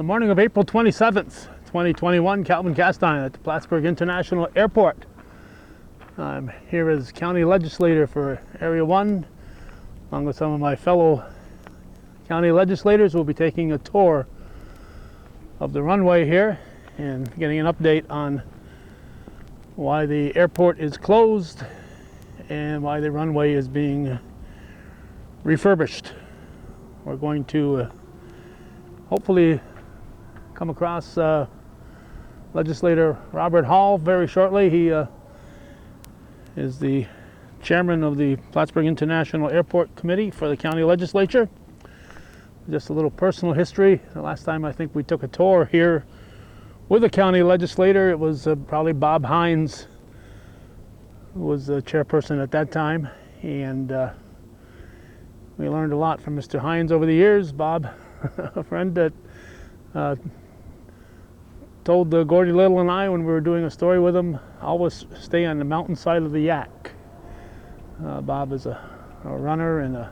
The morning of April 27th, 2021, Calvin Castine at the Plattsburgh International Airport. I'm here as county legislator for Area 1, along with some of my fellow county legislators. We'll be taking a tour of the runway here and getting an update on why the airport is closed and why the runway is being refurbished. We're going to hopefully come across legislator Robert Hall very shortly. He is the chairman of the Plattsburgh International Airport Committee for the county legislature. Just a little personal history. The last time I think we took a tour here with a county legislator, it was probably Bob Hines, who was the chairperson at that time, and we learned a lot from Mr. Hines over the years. Bob, a friend that told Gordy Little and I when we were doing a story with him, always stay on the mountainside of the yak. Bob is a runner, and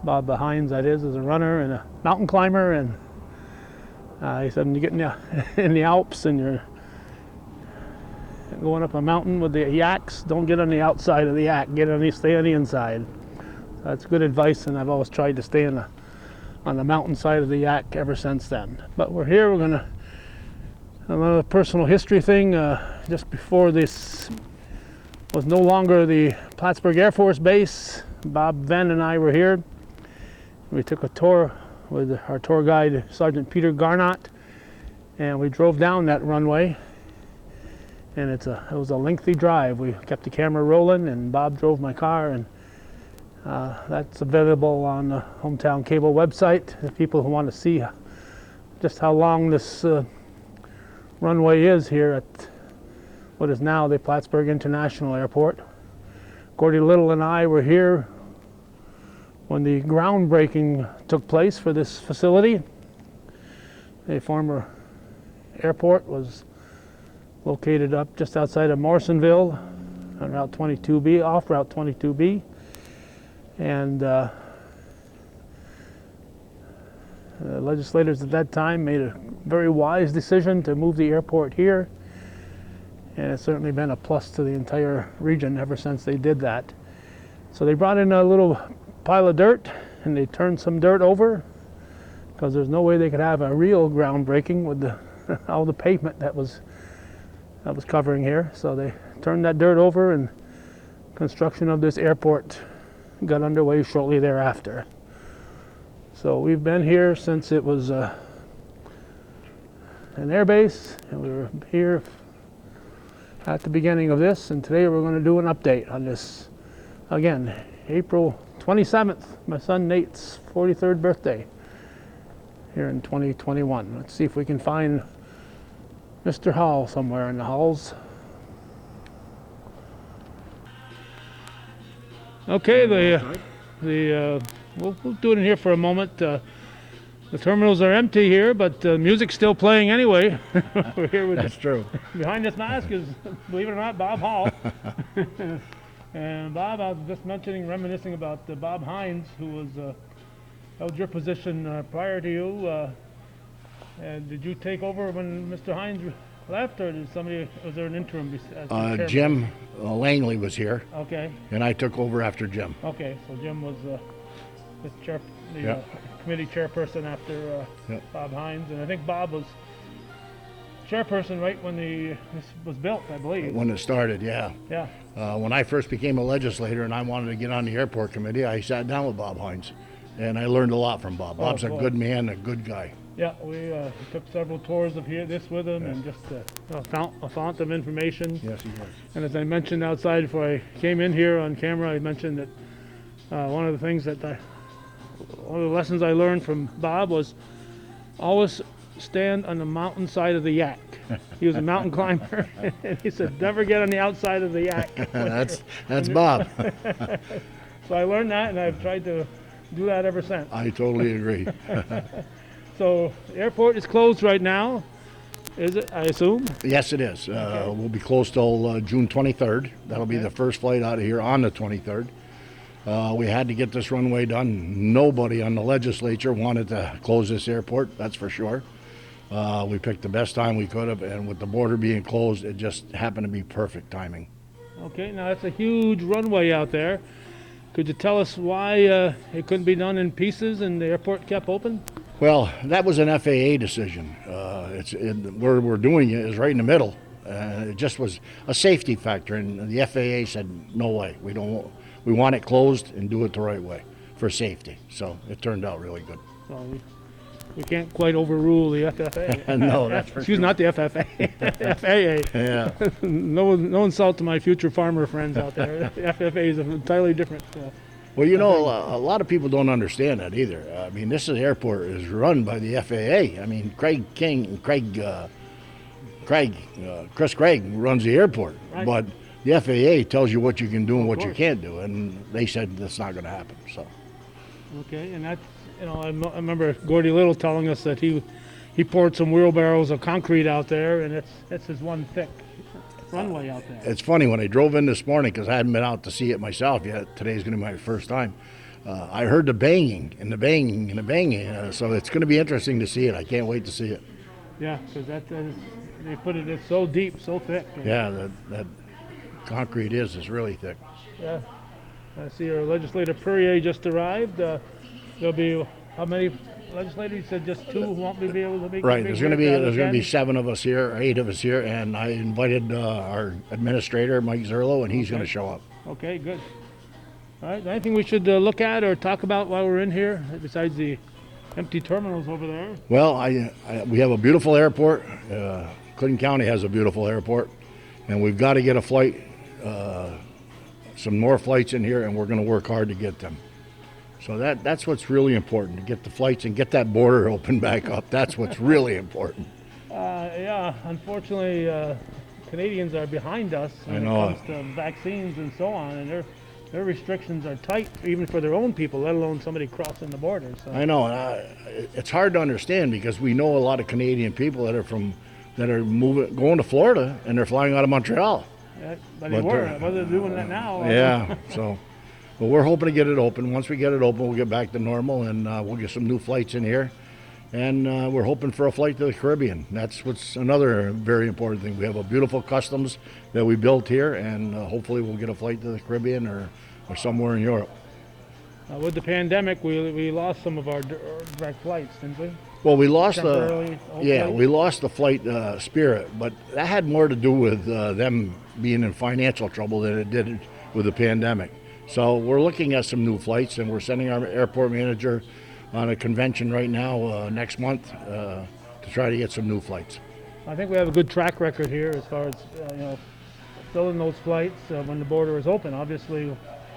Bob Hines, that is a runner and a mountain climber, and he said when you get in the Alps and you're going up a mountain with the yaks, don't get on the outside of the yak, stay on the inside. That's good advice, and I've always tried to stay on the mountain side of the yak ever since then. But we're here, we're gonna another personal history thing. Just before this was no longer the Plattsburgh Air Force Base, Bob Venn and I were here. We took a tour with our tour guide, Sergeant Peter Garnott, and we drove down that runway. And it was a lengthy drive. We kept the camera rolling, and Bob drove my car, and that's available on the Hometown Cable website. The people who want to see just how long this runway is here at what is now the Plattsburgh International Airport. Gordy Little and I were here when the groundbreaking took place for this facility. A former airport was located up just outside of Morrisonville on Route 22B, off Route 22B. And the legislators at that time made a very wise decision to move the airport here, and it's certainly been a plus to the entire region ever since they did that. So they brought in a little pile of dirt, and they turned some dirt over, because there's no way they could have a real groundbreaking with all the pavement that was covering here. So they turned that dirt over, and construction of this airport got underway shortly thereafter. So we've been here since it was an airbase, and we were here at the beginning of this, and today we're going to do an update on this. Again, April 27th, my son Nate's 43rd birthday here in 2021. Let's see if we can find Mr. Hall somewhere in the halls. Okay, we'll do it in here for a moment. The terminals are empty here, but the music's still playing anyway. We're here with That's true. Behind this mask is, believe it or not, Bob Hall. And Bob, I was just reminiscing about Bob Hines, who held your position prior to you. And did you take over when Mr. Hines left, or was there an interim? Jim Langley was here. Okay. And I took over after Jim. Okay, so Jim was the Yep. committee chairperson after Bob Hines, and I think Bob was chairperson right when this was built, I believe. When it started, yeah. Yeah. When I first became a legislator and I wanted to get on the airport committee, I sat down with Bob Hines, and I learned a lot from Bob. Bob's a good man, a good guy. Yeah, we took several tours of this with him, and just a font of information. Yes, he was. And as I mentioned outside before I came in here on camera, I mentioned that one of the lessons I learned from Bob was always stand on the mountain side of the yak. He was a mountain climber, and he said, never get on the outside of the yak. That's Bob. So I learned that, and I've tried to do that ever since. I totally agree. So the airport is closed right now, is it, I assume? Yes, it is. Okay. We'll be closed till June 23rd. That'll be the first flight out of here on the 23rd. We had to get this runway done. Nobody on the legislature wanted to close this airport, that's for sure. We picked the best time we could have, and with the border being closed, it just happened to be perfect timing. Okay, now that's a huge runway out there. Could you tell us why it couldn't be done in pieces and the airport kept open? Well, that was an FAA decision. Where we're doing it is right in the middle. It just was a safety factor, and the FAA said, no way. We want it closed and do it the right way for safety. So it turned out really good. So we can't quite overrule the FFA. No, that's for Excuse sure. not the FFA. FAA. Yeah. No insult to my future farmer friends out there. The FFA is an entirely different. Well, you know, a lot of people don't understand that either. I mean, airport is run by the FAA. I mean, Chris Craig runs the airport, Right. but the FAA tells you what you can do and what you can't do, and they said that's not going to happen. So, Okay, and that's, I remember Gordy Little telling us that he poured some wheelbarrows of concrete out there, and it's his one thick runway out there. it's funny, when I drove in this morning, because I hadn't been out to see it myself yet, today's going to be my first time, I heard the banging and the banging and the banging, so it's going to be interesting to see it. I can't wait to see it. Yeah, because they put it, it's so deep, so thick. Yeah, that concrete is really thick. Yeah. I see our legislator Perrier just arrived. There'll be how many legislators? You said just 2 who won't be able to make it. Right, there's going to be 7 of us here, or 8 of us here, and I invited our administrator, Mike Zerlo, and he's going to show up. Okay, good. All right, anything we should look at or talk about while we're in here, besides the empty terminals over there? Well, we have a beautiful airport. Clinton County has a beautiful airport, and we've got to get a flight, some more flights in here, and we're going to work hard to get them. So that's what's really important, to get the flights and get that border open back up. That's what's really important. Yeah, unfortunately, Canadians are behind us when it comes to vaccines and so on, and their restrictions are tight, even for their own people, let alone somebody crossing the border. So. I know. It's hard to understand, because we know a lot of Canadian people that are going to Florida, and they're flying out of Montreal. Yeah, but they're doing that now. Yeah. So, but we're hoping to get it open. Once we get it open, we'll get back to normal, and we'll get some new flights in here. And we're hoping for a flight to the Caribbean. That's what's another very important thing. We have a beautiful customs that we built here, and hopefully we'll get a flight to the Caribbean or somewhere in Europe. With the pandemic, we lost some of our direct flights, didn't we? Well, we lost we lost the flight Spirit, but that had more to do with them being in financial trouble than it did with the pandemic. So we're looking at some new flights, and we're sending our airport manager on a convention right now next month to try to get some new flights. I think we have a good track record here as far as filling those flights when the border is open. Obviously,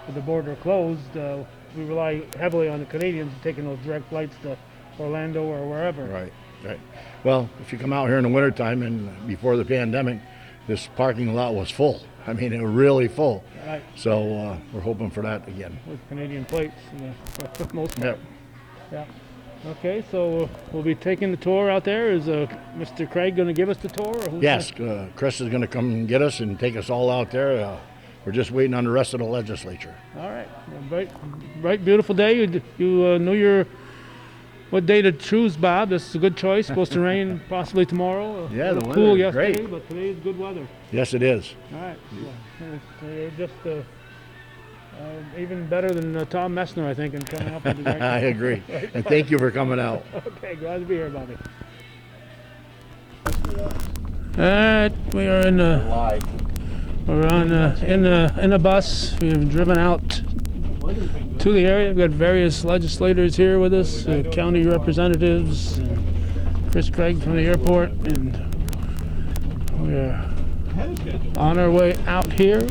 with the border closed, we rely heavily on the Canadians taking those direct flights to Orlando or wherever. Right. Well, if you come out here in the wintertime, and before the pandemic, this parking lot was full. I mean, it was really full. Right. So we're hoping for that again. With Canadian plates, for the most part. Yep. Yeah. Okay, so we'll be taking the tour out there. Is Mr. Craig going to give us the tour? Or who's Yes, Chris is going to come and get us and take us all out there. We're just waiting on the rest of the legislature. All right. Well, bright, beautiful day. You knew what day to choose, Bob. This is a good choice. Supposed to rain possibly tomorrow. Yeah, the cool weather is yesterday, great. but today is good weather. Yes, it is. All right. You're just even better than Tom Messner, I think, in coming up with the right. I agree. And thank you for coming out. Okay, glad to be here, Bobby. All right, we are in a bus. We've driven out to the area. We've got various legislators here with us, county representatives, Chris Craig from the airport, and we're on our way out here.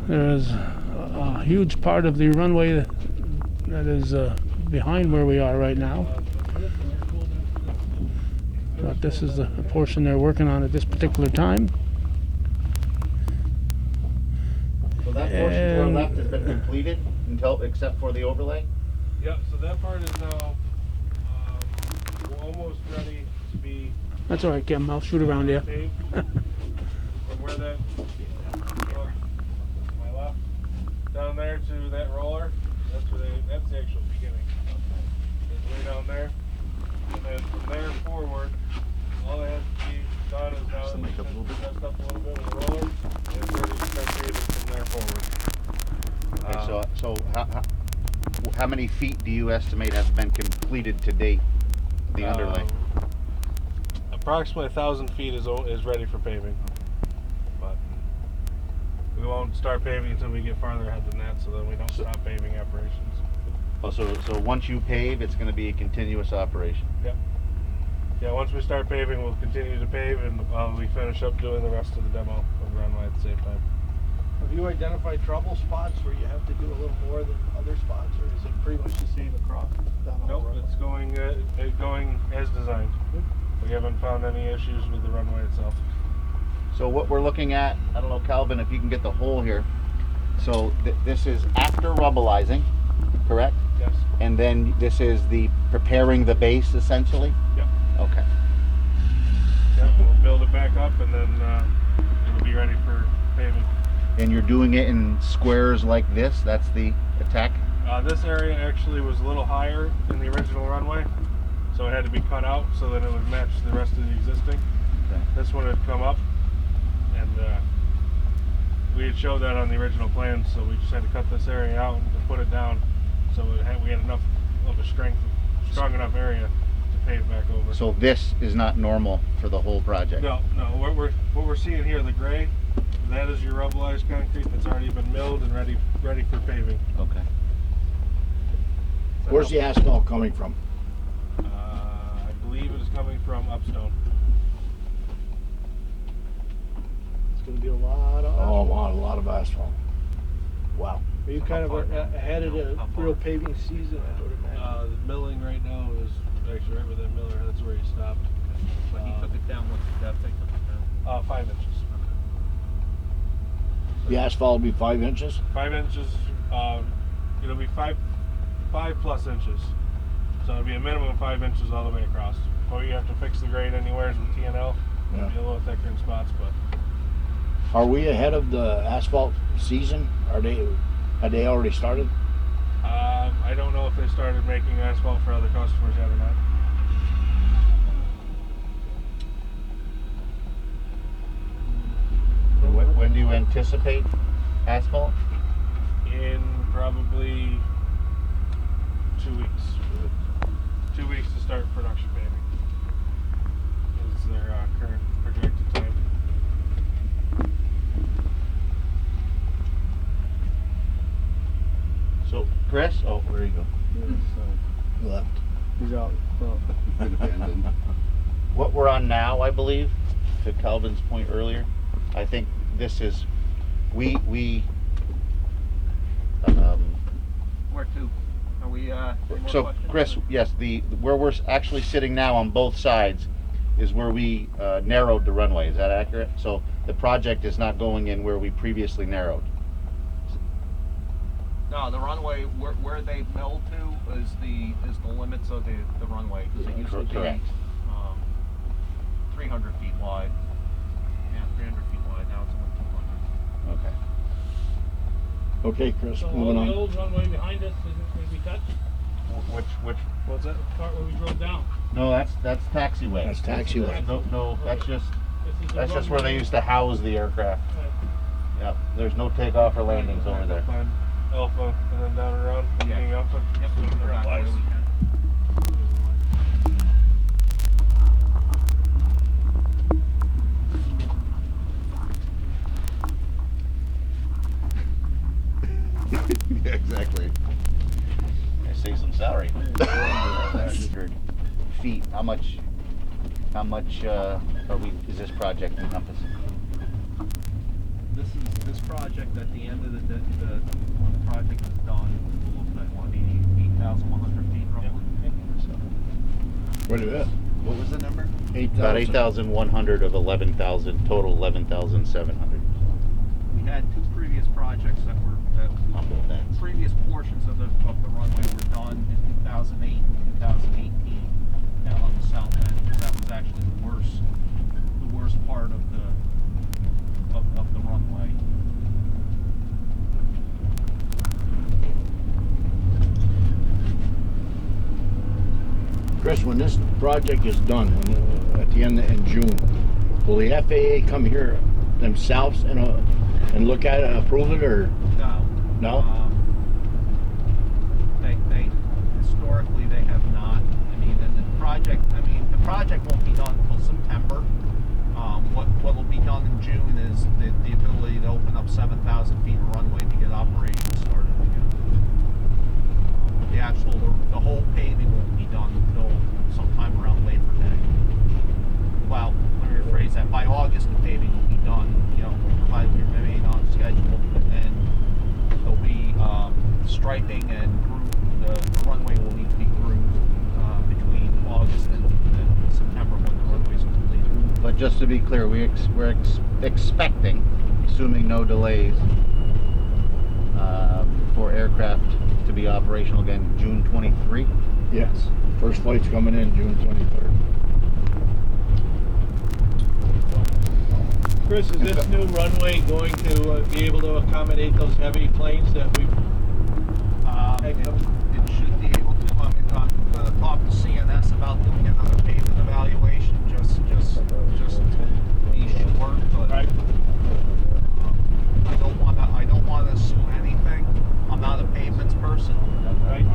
There's a huge part of the runway that is behind where we are right now. But this is the portion they're working on at this particular time. So that portion to our left has been completed except for the overlay? Yep, so that part is now almost ready to be That's all right, Kim. I'll shoot around you. paved. From where that, my left, down there to that roller, that's the actual beginning. It's way down there. And then from there So how many feet do you estimate have been completed to date? The underlay. Approximately 1,000 feet is ready for paving, but we won't start paving until we get farther ahead than that, so then we don't stop paving operations. Oh, so once you pave, it's going to be a continuous operation. Yep. Yeah, once we start paving, we'll continue to pave, and we finish up doing the rest of the demo of the runway at the same time. Have you identified trouble spots where you have to do a little more than other spots, or is it pretty much the same across down the Nope, road? it's going as designed. We haven't found any issues with the runway itself. So what we're looking at, I don't know, Calvin, if you can get the hole here. So this is after rubbleizing, correct? Yes. And then this is the preparing the base, essentially? Yep. Okay. Yep. We'll build it back up, and then it'll be ready for paving. And you're doing it in squares like this? That's the attack? This area actually was a little higher than the original runway, so it had to be cut out so that it would match the rest of the existing. Okay. This one had come up, and we had showed that on the original plan, so we just had to cut this area out and put it down, so we had enough of a strong enough area to pave back over. So this is not normal for the whole project? No. What we're seeing here, the gray, that is your rubbleized concrete that's already been milled and ready for paving. Okay. Where's the asphalt coming from? I believe it is coming from Upstone. It's going to be a lot of. Oh, wow, a lot of asphalt. Wow. Are you kind of ahead of the real paving season, I would imagine? The milling right now is actually right with that miller. That's where he stopped. When he took it down, what's the depth they took it down? 5 inches. The asphalt will be 5 inches? 5 inches. It'll be five plus inches. So it'll be a minimum of 5 inches all the way across. Or you have to fix the grade anywheres with TNL. It'll be a little thicker in spots, but Are we ahead of the asphalt season? Had they already started? I don't know if they started making asphalt for other customers yet or not. When do you anticipate asphalt? In probably 2 weeks. 2 weeks to start production paving is their current projected time. So, Chris? Oh, where you go? Left. He's out. What we're on now, I believe, to Calvin's point earlier, I think this is, Where to? Are we, any more so questions? Chris, yes, where we're actually sitting now on both sides is where we narrowed the runway. Is that accurate? So the project is not going in where we previously narrowed. No, the runway, where they milled to is the limits of the runway, because it used to be Correct. 300 feet wide. Yeah, 300 feet wide, now it's only 200. Okay. Okay, Chris, So moving all the on. old runway behind us isn't going to be touched? Which? What's that? The part where we drove down. No, that's taxiway. That's taxiway. No, that's just This is the where they runway. used to house the aircraft. Right. Yep. There's no takeoff or landings over there. Climb Alpha and then down and around, Yeah. beginning Alpha. Yep, we'll put it on where we can. Yeah, exactly. I save some salary. Feet. How much? Is this project encompass? This project at the end of when the project is done, we'll look at 8,100 feet roughly. Wait a minute. What was the number? 8,000. About 8,100 of 11,000 total, 11,700 We had two previous projects that on both ends. previous portions of the runway were done in 2008 and 2018 down on the south end, because that was actually the worst part of the runway. Chris, when this project is done, at the end in June, will the FAA come here themselves and look at it, approve it, or No. no? project won't be done until September. What will be done in June is the ability to open up 7,000 feet of runway to get operations started again. The whole paving won't be done until sometime around Labor Day. Well, let me rephrase that. By August, the paving will be done. Provided we remain on schedule, and there'll be striping and the runway will need to be groomed between August and September when the runway's completed. But just to be clear, we're expecting, assuming no delays, for aircraft to be operational again June 23. Yes. First flight's coming in June 23rd. Chris, is this new runway going to be able to accommodate those heavy planes that we've It should be able to. I'm going to talk to CNS about doing another pavement evaluation just to be sure. But Right. I don't want to assume anything. I'm not a pavements person. Right.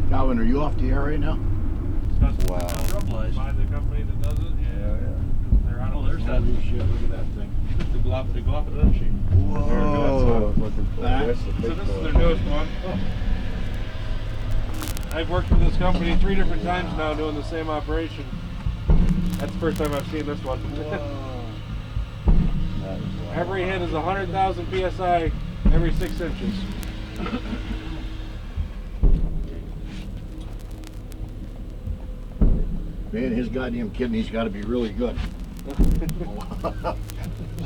Calvin, are you off the air right now? Wow. Find the company that does it. Yeah. They're out of there's that. Holy shit, look at that thing. The glop sheet. Whoa. So this is their newest one. I've worked with this company 3 different times now doing the same operation. That's the first time I've seen this one. Every hit is 100,000 PSI every 6 inches. Man, his goddamn kidney's got to be really good. You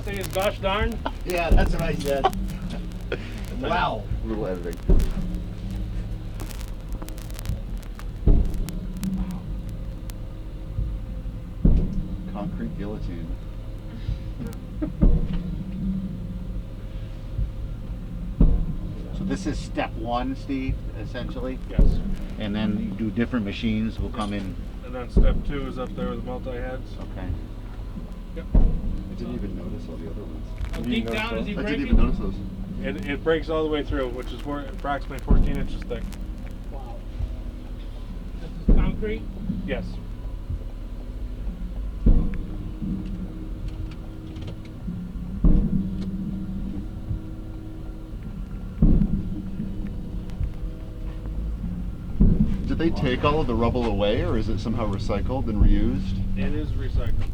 say it's gosh darn? Yeah, that's what I said. Wow. Little editing. Concrete guillotine. So this is step 1, Steve, essentially, Yes. and then you do different machines will come in. And then step 2 is up there with the multi-heads. Okay. Yep. I didn't even notice all the other ones. How deep down is he I didn't breaking? even notice those. It breaks all the way through, which is approximately 14 inches thick. Wow. This is concrete? Yes. Did they take all of the rubble away, or is it somehow recycled and reused? It is recycled.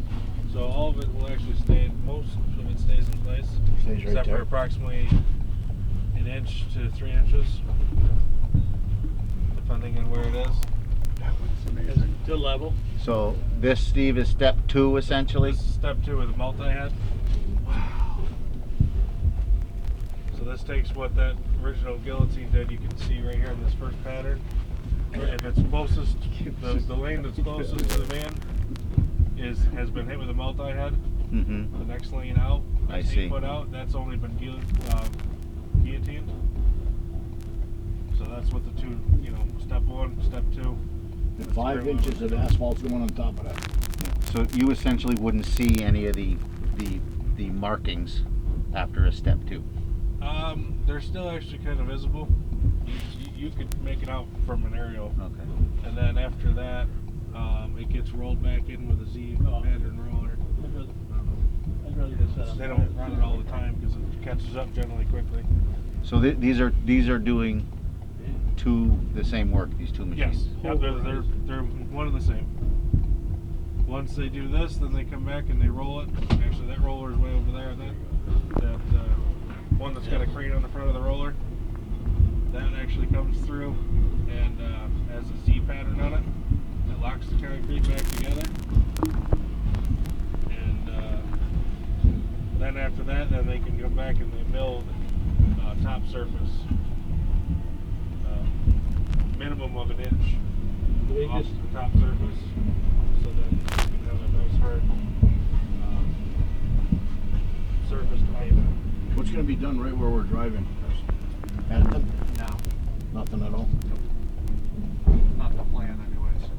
So all of it will actually stay, most of it stays in place. Stays right except there. for approximately 1 inch to 3 inches. Depending on where it is. Is it to level? So this, Steve, is step 2 essentially. This is step 2 with the multi-head. Wow. So this takes what that original guillotine did. You can see right here in this first pattern. If it's closest, the lane that's closest to the van has been hit with a multi-head. Mm-hmm. The next lane out, I that's see. 8 foot out, that's only been guillotined. So that's what the two, step 1, step 2. And 5 inches of asphalt's going on top of that. So you essentially wouldn't see any of the markings after a step 2. They're still actually kind of visible. You could make it out from an aerial. Okay. And then after that, it gets rolled back in with a Z pattern roller. I'd rather just set up. They don't run it all the time because it catches up generally quickly. So these are doing the same work. These two machines. Yes, yeah, they're one and the same. Once they do this, then they come back and they roll it. Actually, that roller is way over there. That one that's got a crane on the front of the roller. That actually comes through and has a Z pattern on it. It locks the concrete back together. And then after that, then they can go back and they mill the top surface. Minimum of an inch They off just, the top surface. So then you can have a nice hard surface to pave on. What's gonna be done right where we're driving? Anything? No, Nothing at all? not the plan anyways.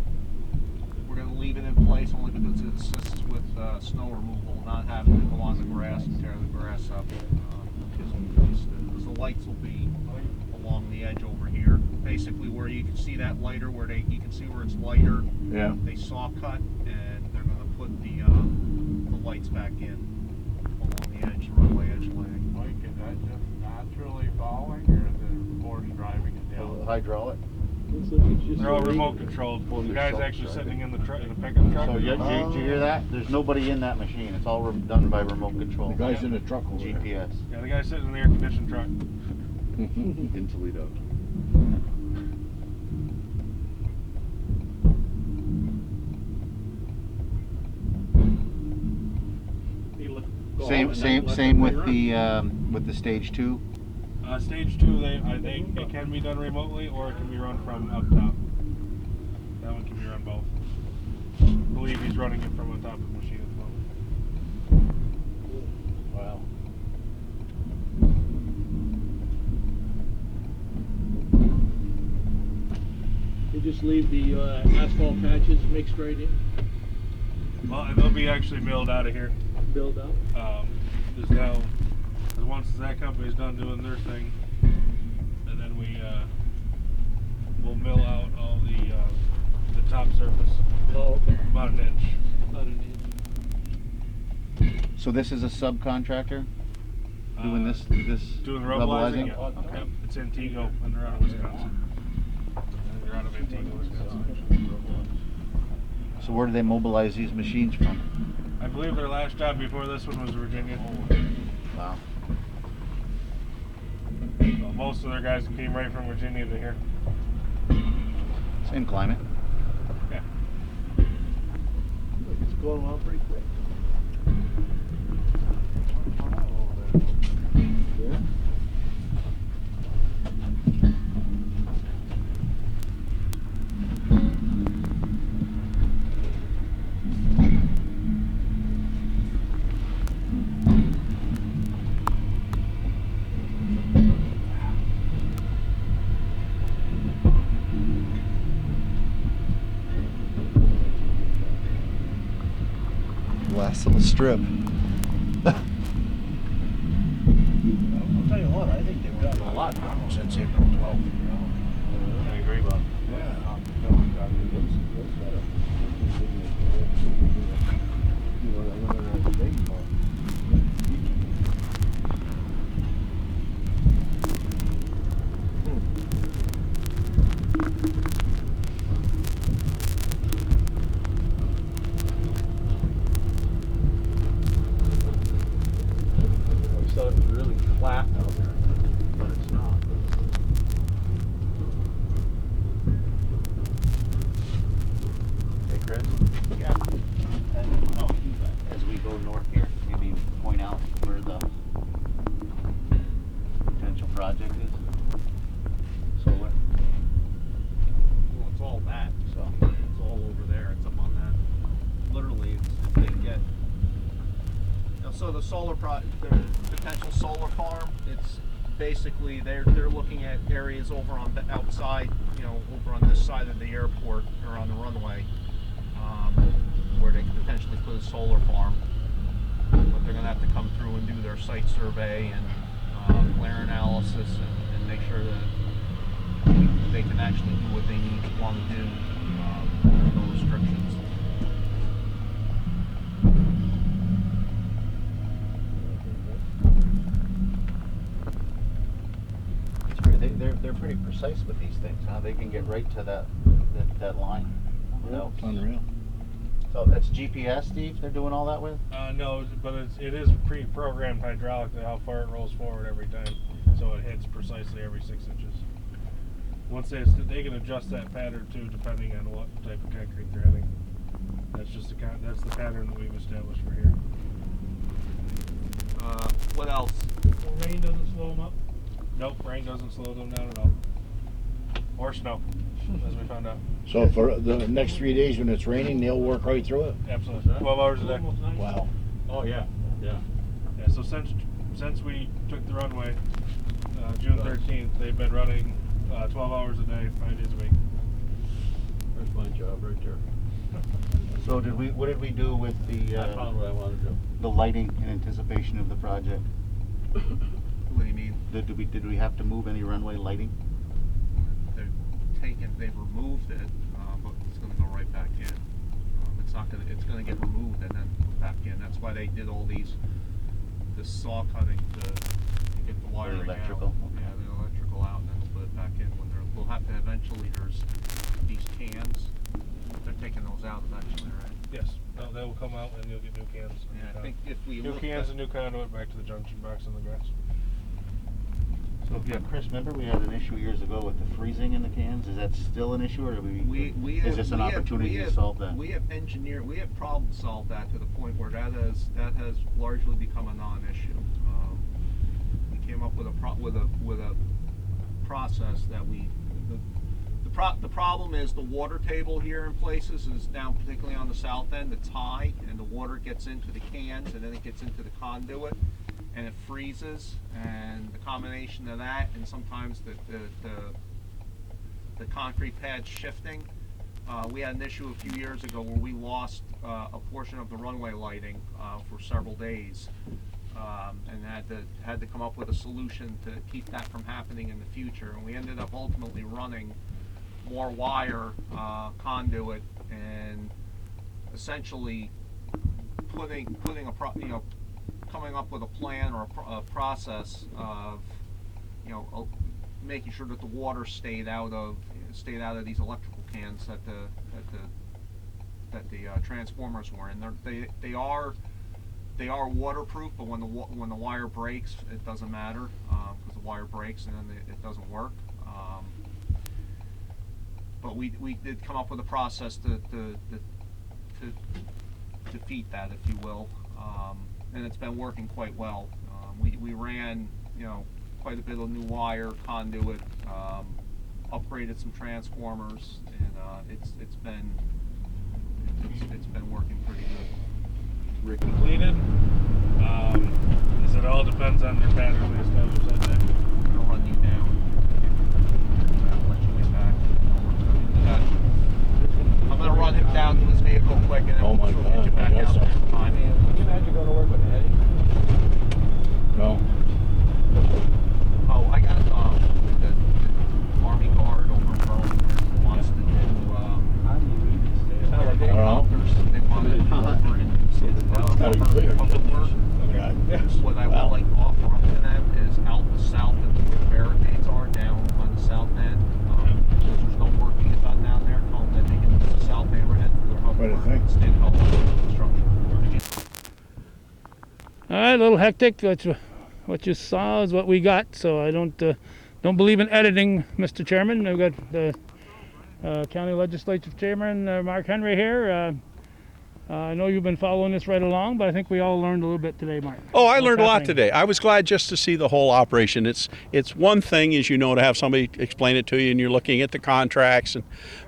We're gonna leave it in place only because it assists with snow removal, not having to go on the grass and tear the grass up. Because the lights will be along the edge over here. Basically where you can see that lighter, you can see where it's lighter. Yeah. They saw cut and they're gonna put the lights back in along the edge, runway edge line. Mike, is that just naturally falling, or is it force driving it down? Hydraulic. They're all remote controlled. Well, The they're guy's actually self-driving. sitting in the pickup truck. So did you hear that? There's nobody in that machine. It's all done by remote control. The guy's in the truck over there. GPS. Yeah, the guy's sitting in the air conditioned truck. In Toledo. Same with the stage 2. Stage 2, it can be done remotely or it can be run from up top. That one can be run both. I believe he's running it from on top of the machine at the moment. Wow. You just leave the asphalt patches mixed right in, Well, and they'll be actually milled out of here. build up. There's now, once that company's done doing their thing, and then we'll mill out all the top surface, Oh, okay. about an inch. About an inch. So this is a subcontractor doing this Doing the rubblizing? levelizing? Yeah. Yep. It's Antigo, and they're out of Wisconsin. They're out of Antigo, Wisconsin. So where do they mobilize these machines from? I believe their last job before this one was Virginia. Wow. So most of their guys came right from Virginia to here. Same climate. Yeah. It's going along pretty quick. Yeah. Last little strip. I'll tell you what, I think they've done a lot since April 12th. I agree, Bob. We thought it was really flat out there, but it's not. Hey, Chris? Yeah. And, no, as we go north here, maybe point out where the potential project is. Solar. Well, it's all that. So. It's all over there. It's up on that. Literally, if they get. So the the potential solar farm, it's basically they're looking at areas over on the outside, over on this side of the airport or on the runway, where they could potentially put a solar farm. But they're gonna have to come through and do their site survey and glare analysis and make sure that they can actually do what they want to do. No restrictions. They're pretty precise with these things, huh? They can get right to that line. Yeah, without- unreal. So that's GPS, Steve, they're doing all that with? No, but it is pre-programmed hydraulically how far it rolls forward every time, so it hits precisely every 6 inches. Once they can adjust that pattern too, depending on what type of concrete they're hitting. That's just that's the pattern that we've established for here. What else? Well, rain doesn't slow them up. Nope, rain doesn't slow them down at all. Or snow, as we found out. So for the next 3 days when it's raining, they'll work right through it? Absolutely. 12 hours a day. Wow. Oh, yeah, yeah. Yeah, so since we took the runway, June 13th, they've been running 12 hours a day, 5 days a week. There's my job right there. So what did we do with I found what I wanted to do. the lighting in anticipation of the project? What do you mean? Did we have to move any runway lighting? They've removed it, but it's going to go right back in. It's going to get removed and then put back in. That's why they did all this saw cutting to get the wiring electrical, out. okay. Yeah, the electrical out and then put it back in. We'll have to eventually, there's these cans, they're taking those out eventually, right? Yes, they will come out and you'll get new cans. Yeah, I think if we New look cans at, and new conduit back to the junction box in the grass. So yeah, Chris, remember we had an issue years ago with the freezing in the cans? Is that still an issue, or is this an opportunity to solve that? We have problem solved that to the point where that has largely become a non-issue. We came up with a process that the problem is the water table here in places is down, particularly on the south end. It's high, and the water gets into the cans, and then it gets into the conduit, and it freezes. And the combination of that, and sometimes the concrete pad shifting. We had an issue a few years ago where we lost a portion of the runway lighting for several days, and had to come up with a solution to keep that from happening in the future. And we ended up ultimately running more wire conduit and essentially coming up with a plan or a process of making sure that the water stayed out of these electrical cans that the transformers were in. They are waterproof, but when the wire breaks, it doesn't matter because the wire breaks and then it doesn't work. But we did come up with a process to defeat that, if you will, and it's been working quite well. We ran quite a bit of new wire conduit, upgraded some transformers, and it's been working pretty good. Completed. It all depends on their pattern we established that day. I'll run you down. I'll let you get back. I'm gonna run him down to his vehicle quick, and then Oh my we'll get you God, back I guess out so. there in time. Can you imagine going to work with Eddie? No. Oh, I got the Army Guard over in Burlington wants to do helicopters. They want to come over and do some Gotta be clear. public work. What I would like to offer up to them is out the south and where the barricades are down on the south end. There's no work being done down there. Tell them that they can use the south neighborhood for their public What do you work think? instead of public construction. All right, a little hectic. What you saw is what we got. So I don't believe in editing, Mr. Chairman. We've got the County Legislative Chairman Mark Henry here. I know you've been following this right along, but I think we all learned a little bit today, Mark. Oh, I What's learned a lot happening? today. I was glad just to see the whole operation. It's one thing, as you know, to have somebody explain it to you and you're looking at the contracts,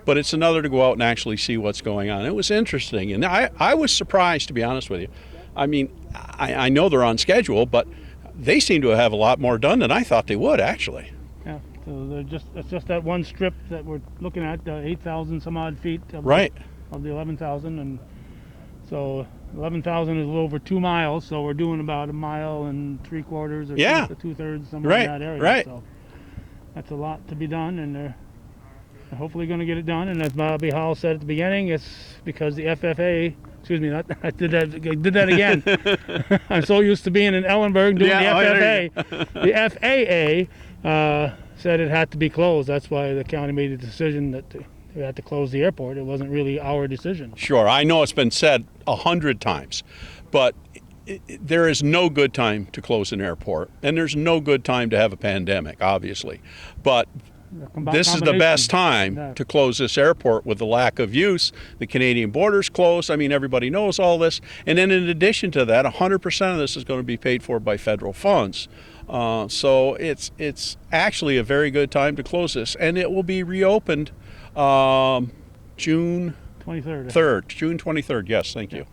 but it's another to go out and actually see what's going on. It was interesting, and I was surprised, to be honest with you. I mean, I know they're on schedule, but they seem to have a lot more done than I thought they would, actually. Yeah, so it's just that one strip that we're looking at, 8,000 some odd feet of, Right. of the 11,000, and so 11,000 is a little over 2 miles, so we're doing about 1.75 miles or Yeah. 2/3, somewhere Right, in that area. right. So that's a lot to be done, and they're hopefully going to get it done. And as Bobby Hall said at the beginning, it's because the FFA. Excuse me, I did that again. I'm so used to being in Ellenburg doing the there FFA. The FAA said it had to be closed. That's why the county made the decision that they we had to close the airport. It wasn't really our decision. Sure, I know it's been said 100 times, but there is no good time to close an airport, and there's no good time to have a pandemic, obviously. But this is the best time to close this airport with the lack of use. The Canadian border's closed. I mean, everybody knows all this. And then in addition to that, 100% of this is going to be paid for by federal funds. So it's actually a very good time to close this. And it will be reopened June 23rd. June 23rd, yes, thank you.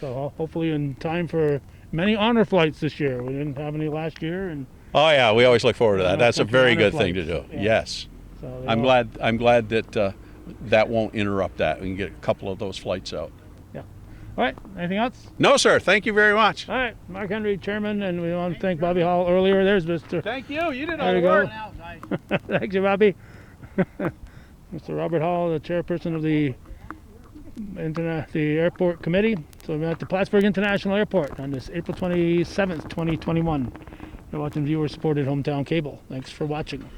So hopefully in time for many honor flights this year. We didn't have any last year, and Oh yeah, we always look forward to that. That's a very honor good thing to do. flights, yeah. Yes. so I'm glad that that won't interrupt that. We can get a couple of those flights out. Yeah. All right. Anything else? No, sir. Thank you very much. All right. Mark Henry, Chairman, and we want to thank Bobby Hall earlier. There's Mr. Thank you. You did all There the you work. go. Thank you, Bobby. Mr. Robert Hall, the chairperson of the airport committee. So we're at the Plattsburgh International Airport on this April 27th, 2021. You're watching viewer-supported hometown cable. Thanks for watching.